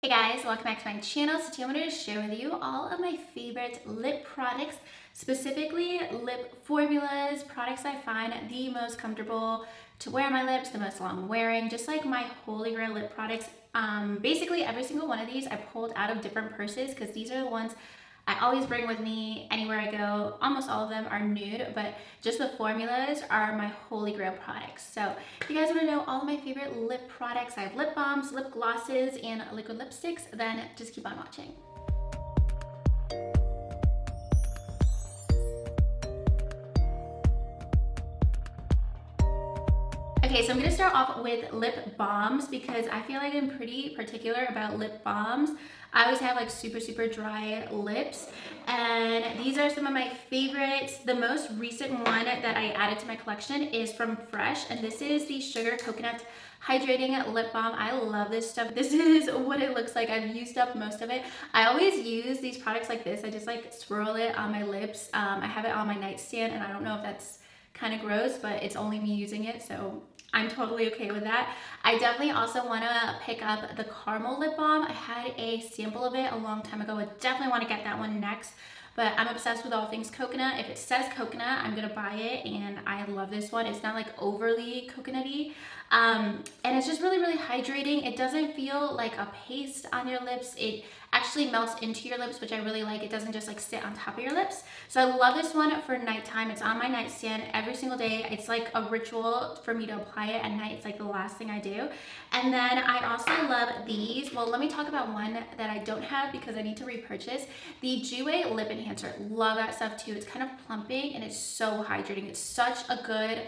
Hey guys, welcome back to my channel. So today I wanted to share with you all of my favorite lip products, specifically lip formulas, products I find the most comfortable to wear on my lips, the most long wearing, just like my holy grail lip products. Basically every single one of these I pulled out of different purses because these are the ones I always bring with me anywhere I go. Almost all of them are nude, but just the formulas are my holy grail products. So if you guys want to know all of my favorite lip products, I have lip balms, lip glosses, and liquid lipsticks, then just keep on watching. Okay, so I'm gonna start off with lip balms because I feel like I'm pretty particular about lip balms. I always have like super dry lips, and these are some of my favorites. The most recent one that I added to my collection is from Fresh, and this is the Sugar Coconut Hydrating Lip Balm. I love this stuff. This is what it looks like. I've used up most of it. I always use these products like this. I just like swirl it on my lips. I have it on my nightstand, and I don't know if that's kind of gross, but it's only me using it, so I'm totally okay with that. I definitely also want to pick up the caramel lip balm. I had a sample of it a long time ago. I definitely want to get that one next, but I'm obsessed with all things coconut. If it says coconut, I'm gonna buy it, and I love this one. It's not like overly coconutty, and it's just really hydrating. It doesn't feel like a paste on your lips. It actually melts into your lips, which I really like. It doesn't just like sit on top of your lips. So I love this one for nighttime. It's on my nightstand every single day. It's like a ritual for me to apply it at night. It's like the last thing I do. And then I also love these. Well, let me talk about one that I don't have because I need to repurchase. The Jouer Lip Enhancer. Love that stuff too. It's kind of plumping and it's so hydrating. It's such a good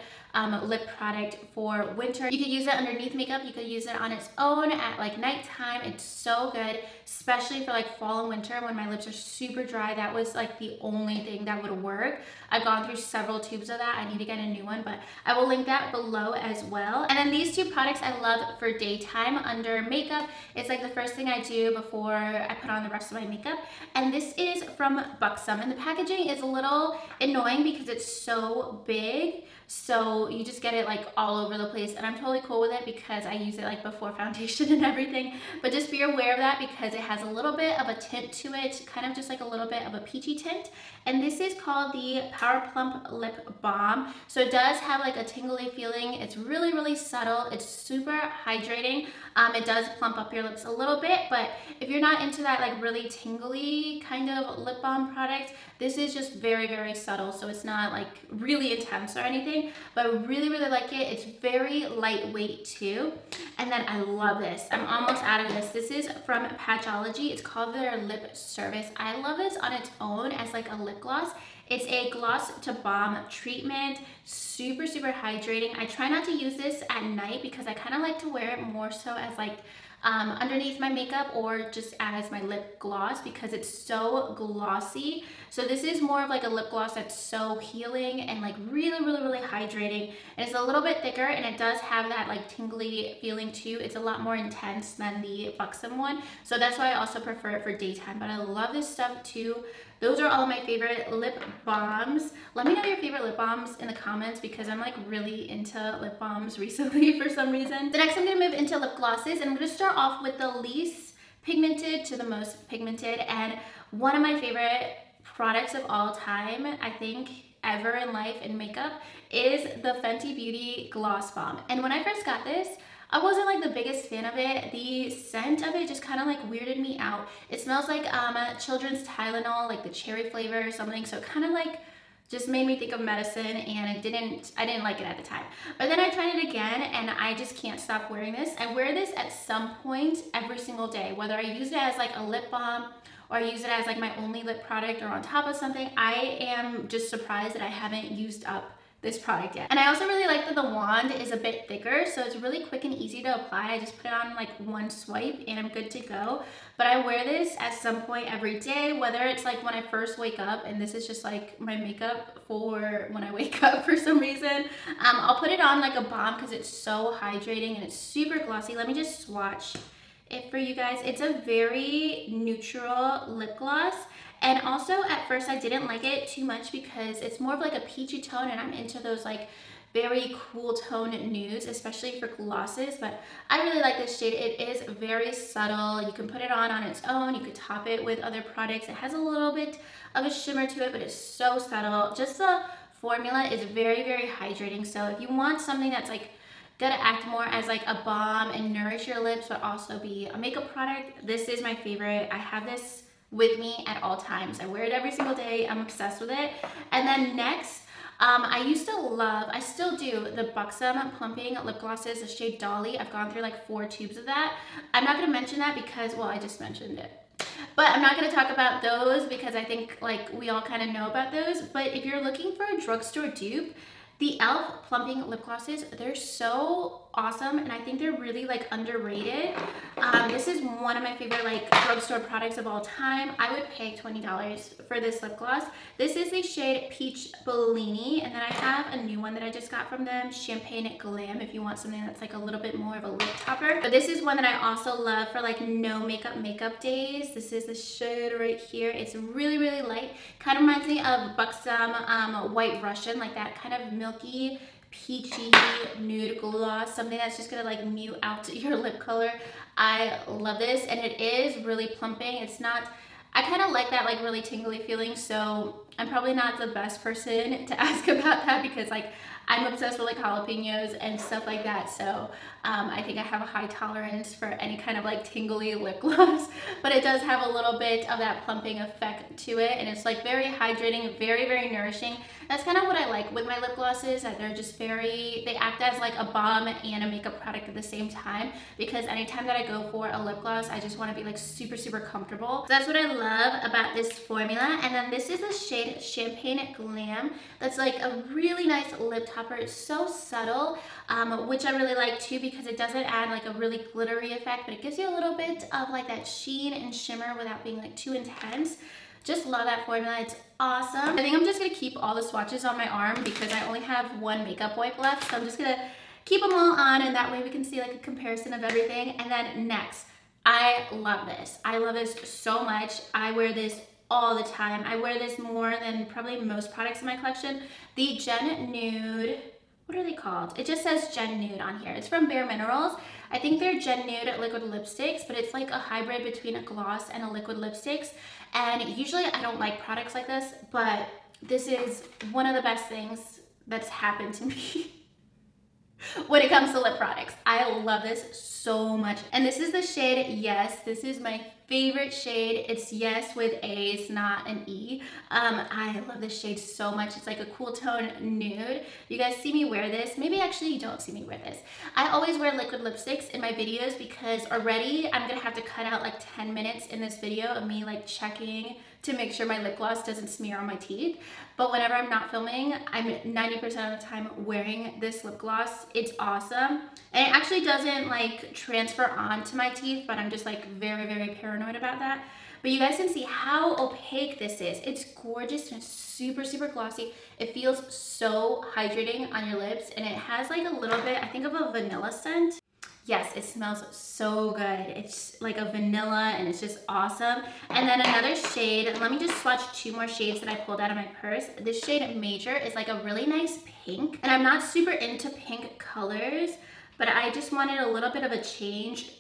lip product for winter. You could use it underneath makeup. You could use it on its own at like nighttime. It's so good, especially for like fall and winter when my lips are super dry. That was like the only thing that would work. I've gone through several tubes of that. I need to get a new one, but I will link that below as well. And then these two products I love for daytime under makeup. It's like the first thing I do before I put on the rest of my makeup. And this is from Buxom, and the packaging is a little annoying because it's so big. So you just get it like all over the place, and I'm totally cool with it because I use it like before foundation and everything. But just be aware of that because it has a little bit of a tint to it, kind of just like a little bit of a peachy tint. And this is called the Power Plump Lip Balm. So it does have like a tingly feeling. It's really subtle. It's super hydrating. It does plump up your lips a little bit, but if you're not into that like really tingly kind of lip balm product, this is just very subtle. So it's not like really intense or anything, but I really like it. It's very lightweight too. And then I love this. I'm almost out of this. This is from Patchology. It's called their Lip Service. I love this on its own as like a lip gloss. It's a gloss to balm treatment, super hydrating. I try not to use this at night because I kind of like to wear it more so as like underneath my makeup or just as my lip gloss because it's so glossy. So this is more of like a lip gloss that's so healing and like really hydrating, and it's a little bit thicker, and it does have that like tingly feeling too. It's a lot more intense than the Buxom one, so that's why I also prefer it for daytime. But I love this stuff too. Those are all of my favorite lip balms. Let me know your favorite lip balms in the comments because I'm like really into lip balms recently for some reason. The next I'm gonna move into lip glosses, and I'm gonna start off with the least pigmented to the most pigmented, and one of my favorite products of all time, I think ever in life in makeup, is the Fenty Beauty Gloss Balm. And when I first got this, I wasn't like the biggest fan of it. The scent of it just kind of like weirded me out. It smells like children's Tylenol, like the cherry flavor or something. So it kind of like just made me think of medicine, and I didn't like it at the time. But then I tried it again, and I just can't stop wearing this. I wear this at some point every single day, whether I use it as like a lip balm or I use it as like my only lip product or on top of something. I am just surprised that I haven't used up this product yet. And I also really like that the wand is a bit thicker, so it's really quick and easy to apply. I just put it on like one swipe and I'm good to go. But I wear this at some point every day, whether it's like when I first wake up, and this is just like my makeup for when I wake up for some reason. I'll put it on like a balm because it's so hydrating and it's super glossy. Let me just swatch it for you guys. It's a very neutral lip gloss, and also at first I didn't like it too much because it's more of like a peachy tone, and I'm into those like very cool tone nudes, especially for glosses, but I really like this shade. It is very subtle. You can put it on its own. You could top it with other products. It has a little bit of a shimmer to it, but it's so subtle. Just the formula is very, very hydrating. So if you want something that's like gonna act more as like a balm and nourish your lips, but also be a makeup product, this is my favorite. I have this with me at all times. I wear it every single day. I'm obsessed with it. And then next, I used to love, I still do, the Buxom Plumping Lip Glosses, the shade Dolly. I've gone through like 4 tubes of that. I'm not gonna mention that because, well, I just mentioned it. But I'm not gonna talk about those because I think like we all kind of know about those. But if you're looking for a drugstore dupe, the e.l.f. Plumping Lip Glosses, they're so awesome, and I think they're really like underrated. This is one of my favorite like drugstore products of all time. I would pay $20 for this lip gloss. This is the shade Peach Bellini, and then I have a new one that I just got from them, Champagne Glam, if you want something that's like a little bit more of a lip topper. But this is one that I also love for like no makeup days. This is the shade right here. It's really, really light. Kind of reminds me of Buxom White Russian, like that kind of milky, peachy nude gloss, something that's just gonna like mute out your lip color. I love this, and it is really plumping. It's not, I kind of like that like really tingly feeling, so I'm probably not the best person to ask about that because like I'm obsessed with like jalapenos and stuff like that, so I think I have a high tolerance for any kind of like tingly lip gloss, but it does have a little bit of that plumping effect to it, and it's like very hydrating, very, very nourishing. That's kind of what I like with my lip glosses, that they're just very, they act as like a balm and a makeup product at the same time, because anytime that I go for a lip gloss, I just want to be like super, super comfortable. So that's what I love about this formula. And then this is the shade Champagne Glam. That's like a really nice lip topper. It's so subtle, which I really like too, because it doesn't add like a really glittery effect, but it gives you a little bit of like that sheen and shimmer without being like too intense. Just love that formula. It's awesome. I think I'm just gonna keep all the swatches on my arm because I only have one makeup wipe left, so I'm just gonna keep them all on, and that way we can see like a comparison of everything. And then next, I love this. I love this so much. I wear this all the time. I wear this more than probably most products in my collection. The Gen Nude, what are they called? It just says Gen Nude on here. It's from Bare Minerals. I think they're Gen Nude liquid lipsticks, but it's like a hybrid between a gloss and a liquid lipsticks. And usually I don't like products like this, but this is one of the best things that's happened to me when it comes to lip products. I love this so much. And this is the shade Yes. This is my favorite shade. It's Yes with A's, not an E. I love this shade so much. It's like a cool tone nude. You guys see me wear this. Maybe actually you don't see me wear this. I always wear liquid lipsticks in my videos because already I'm gonna have to cut out like 10 minutes in this video of me like checking to make sure my lip gloss doesn't smear on my teeth. But whenever I'm not filming, I'm 90% of the time wearing this lip gloss. It's awesome. And it actually doesn't like transfer onto my teeth, but I'm just like very, very paranoid about that. But you guys can see how opaque this is. It's gorgeous and it's super, super glossy. It feels so hydrating on your lips, and it has like a little bit, I think, of a vanilla scent. Yes, it smells so good. It's like a vanilla, and it's just awesome. And then another shade, let me just swatch 2 more shades that I pulled out of my purse. This shade Major is like a really nice pink, and I'm not super into pink colors, but I just wanted a little bit of a change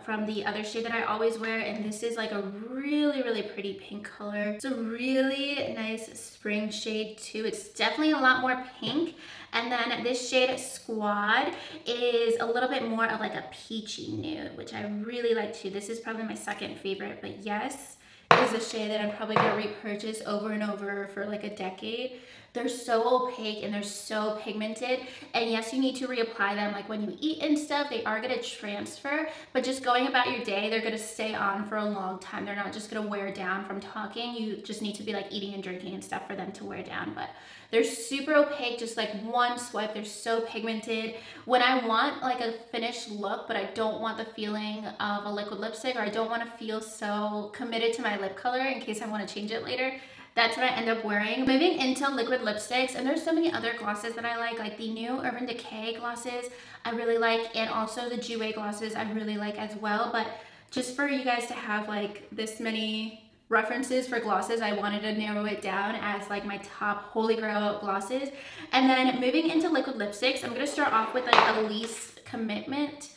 from the other shade that I always wear, and this is like a really, really pretty pink color. It's a really nice spring shade too. It's definitely a lot more pink. And then this shade Squad is a little bit more of like a peachy nude, which I really like too. This is probably my second favorite, but Yes is a shade that I'm probably gonna repurchase over and over for like a decade. They're so opaque and they're so pigmented, and yes, you need to reapply them like when you eat and stuff. They are gonna transfer, but just going about your day, they're gonna stay on for a long time. They're not just gonna wear down from talking. You just need to be like eating and drinking and stuff for them to wear down, but they're super opaque. Just like one swipe, they're so pigmented. When I want like a finished look, but I don't want the feeling of a liquid lipstick, or I don't want to feel so committed to my lip color in case I want to change it later, that's what I end up wearing. Moving into liquid lipsticks, and there's so many other glosses that I like the new Urban Decay glosses I really like, and also the Jouer glosses I really like as well. But just for you guys to have like this many references for glosses, I wanted to narrow it down as like my top holy grail glosses. And then moving into liquid lipsticks, I'm gonna start off with like a least commitment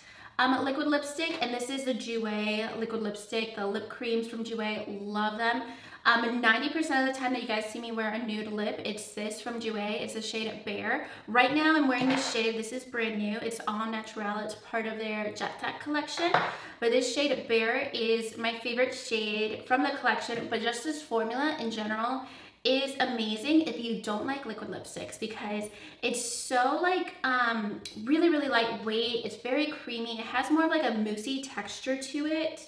liquid lipstick, and this is the Jouer liquid lipstick, the lip creams from Jouer, love them. 90% of the time that you guys see me wear a nude lip, it's this from Jouer. It's the shade Bear. Right now I'm wearing this shade. This is brand new. It's all natural. It's part of their Jet Set Collection. But this shade Bear is my favorite shade from the collection, but just this formula in general is amazing if you don't like liquid lipsticks, because it's so like really lightweight. It's very creamy. It has more of like a moussey texture to it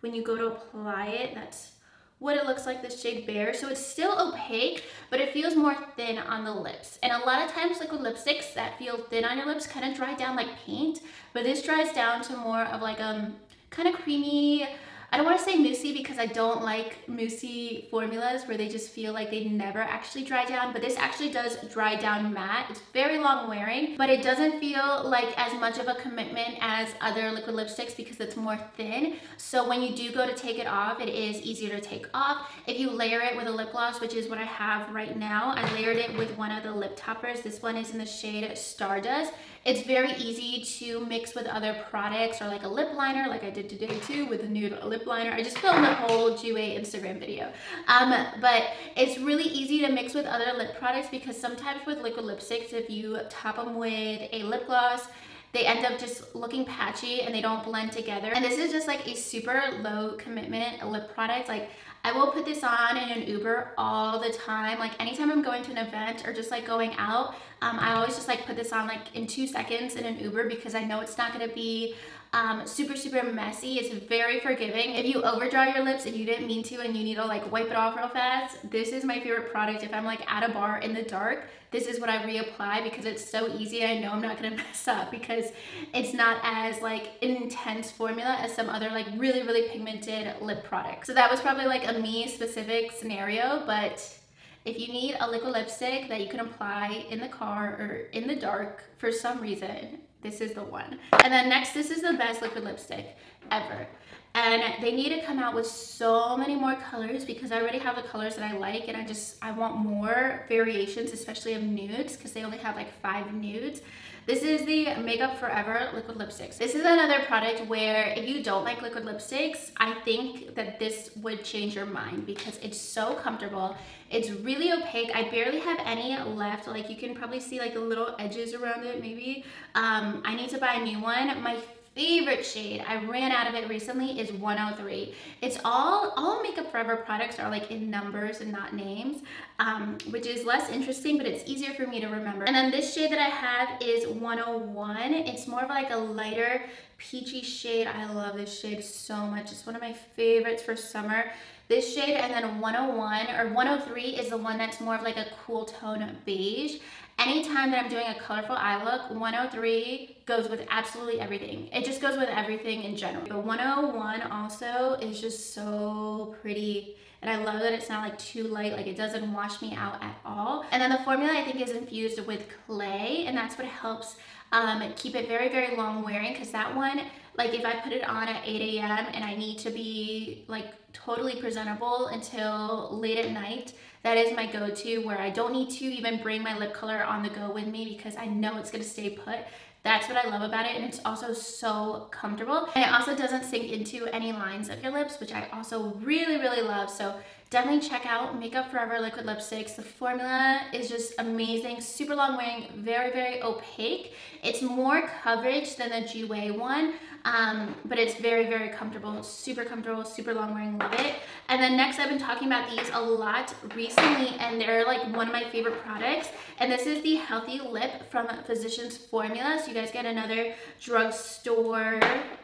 when you go to apply it. That's what it looks like, this shade Bear. So it's still opaque, but it feels more thin on the lips. And a lot of times liquid lipsticks that feel thin on your lips kind of dry down like paint, but this dries down to more of like kind of creamy. I don't want to say moussey because I don't like moussey formulas where they just feel like they never actually dry down, but this actually does dry down matte. It's very long wearing, but it doesn't feel like as much of a commitment as other liquid lipsticks because it's more thin. So when you do go to take it off, it is easier to take off. If you layer it with a lip gloss, which is what I have right now, I layered it with one of the lip toppers. This one is in the shade Stardust. It's very easy to mix with other products or like a lip liner, like I did today too with a nude lip liner. I just filmed the whole Jouer Instagram video. But it's really easy to mix with other lip products because sometimes with liquid lipsticks, if you top them with a lip gloss, they end up just looking patchy and they don't blend together. And this is just like a super low commitment lip product. Like I will put this on in an Uber all the time. Like anytime I'm going to an event or just like going out, I always just like put this on like in 2 seconds in an Uber because I know it's not gonna be super messy. It's very forgiving. If you over dry your lips and you didn't mean to and you need to like wipe it off real fast, this is my favorite product. If I'm like at a bar in the dark, this is what I reapply because it's so easy. I know I'm not gonna mess up because it's not as like an intense formula as some other like really pigmented lip products. So that was probably like a me specific scenario, but if you need a liquid lipstick that you can apply in the car or in the dark for some reason, this is the one. And then next, this is the best liquid lipstick ever. And they need to come out with so many more colors because I already have the colors that I like, and I want more variations, especially of nudes, because they only have like 5 nudes. This is the Makeup Forever liquid lipsticks. This is another product where if you don't like liquid lipsticks, I think that this would change your mind because it's so comfortable. It's really opaque. I barely have any left. Like you can probably see like the little edges around it maybe. I need to buy a new one. My favorite shade, I ran out of it recently, is 103. It's all Makeup Forever products are like in numbers and not names, which is less interesting, but it's easier for me to remember. And then this shade that I have is 101. It's more of like a lighter peachy shade. I love this shade so much. It's one of my favorites for summer. This shade, and then 101 or 103 is the one that's more of like a cool tone beige. Anytime that I'm doing a colorful eye look, 103 goes with absolutely everything. It just goes with everything in general. But 101 also is just so pretty. And I love that it's not like too light, like it doesn't wash me out at all. And then the formula I think is infused with clay, and that's what helps keep it very long wearing, because that one, like if I put it on at 8 a.m. and I need to be like totally presentable until late at night, that is my go-to, where I don't need to even bring my lip color on the go with me because I know it's gonna stay put. That's what I love about it, and it's also so comfortable. And it also doesn't sink into any lines of your lips, which I also really love. So definitely check out Makeup Forever liquid lipsticks. The formula is just amazing, super long wearing, very opaque. It's more coverage than the Jouer one, but it's very comfortable, super comfortable, super long wearing, love it. And then next, I've been talking about these a lot recently, and they're like one of my favorite products. And this is the Healthy Lip from Physicians Formula. So you guys get another drugstore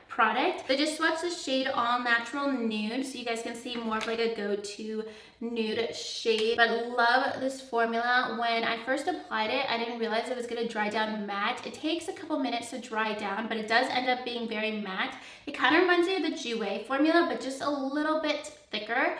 product. They just swatched the shade All Natural Nude, so you guys can see more of like a go-to nude shade. But love this formula. When I first applied it, I didn't realize it was gonna dry down matte. It takes a couple minutes to dry down, but it does end up being very matte. It kind of reminds me of the Jouer formula, but just a little bit thicker.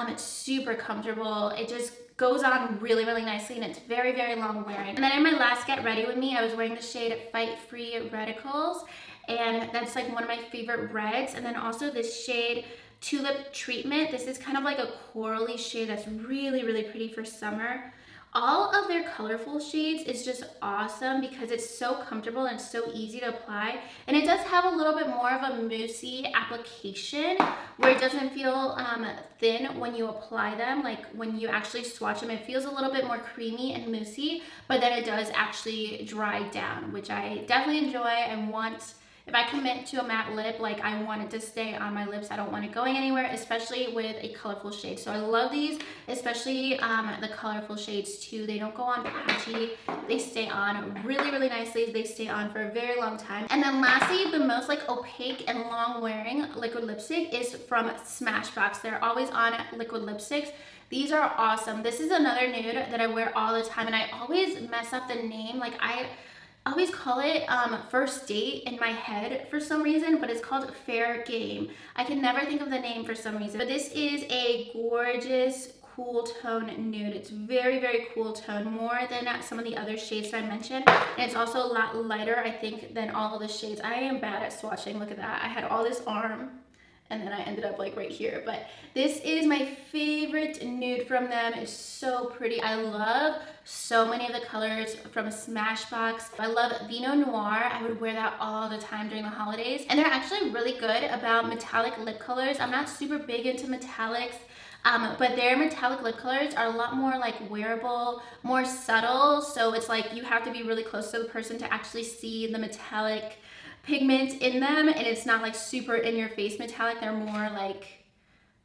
It's super comfortable. It just goes on really nicely, and it's very long wearing. And then in my last Get Ready With Me, I was wearing the shade Fight Free Radicals, and that's like one of my favorite reds. And then also this shade Tulip Treatment. This is kind of like a corally shade that's really, really pretty for summer. All of their colorful shades is just awesome because it's so comfortable and so easy to apply. And it does have a little bit more of a moussey application where it doesn't feel thin when you apply them. Like when you actually swatch them, it feels a little bit more creamy and moussey, but then it does actually dry down, which I definitely enjoy and want. If I commit to a matte lip, like I want it to stay on my lips. I don't want it going anywhere, especially with a colorful shade. So I love these, especially the colorful shades too. They don't go on patchy. They stay on really, really nicely. They stay on for a very long time. And then lastly, the most like opaque and long wearing liquid lipstick is from Smashbox. They're always on liquid lipsticks. These are awesome. This is another nude that I wear all the time, and I always mess up the name. Like I always call it First Date in my head for some reason, but it's called Fair Game. I can never think of the name for some reason, but this is a gorgeous cool tone nude. It's very, very cool tone, more than some of the other shades that I mentioned, and it's also a lot lighter, I think, than all of the shades. I am bad at swatching. Look at that. I had all this arm and then I ended up like right here, but this is my favorite nude from them. It's so pretty. I love so many of the colors from Smashbox. I love Vino Noir. I would wear that all the time during the holidays, and they're actually really good about metallic lip colors. I'm not super big into metallics, but their metallic lip colors are a lot more like wearable, more subtle, so it's like you have to be really close to the person to actually see the metallic pigment in them, and it's not like super in your face metallic. They're more like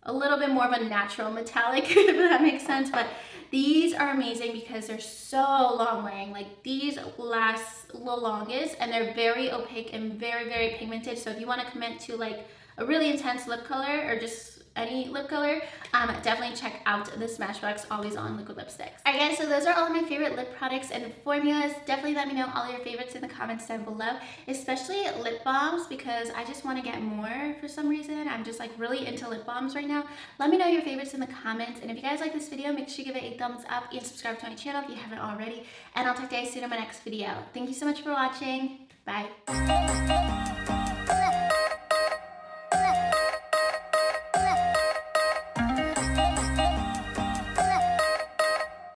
a little bit more of a natural metallic, if that makes sense. But these are amazing because they're so long wearing. Like these last the longest, and they're very opaque and very, very pigmented. So if you want to commit to like a really intense lip color or just any lip color, definitely check out the Smashbox Always On liquid lipsticks. Alright guys, so those are all of my favorite lip products and formulas. Definitely let me know all your favorites in the comments down below, especially lip balms, because I just want to get more for some reason. I'm just like really into lip balms right now. Let me know your favorites in the comments, and if you guys like this video, make sure you give it a thumbs up and subscribe to my channel if you haven't already, and I'll talk to you guys soon in my next video. Thank you so much for watching. Bye.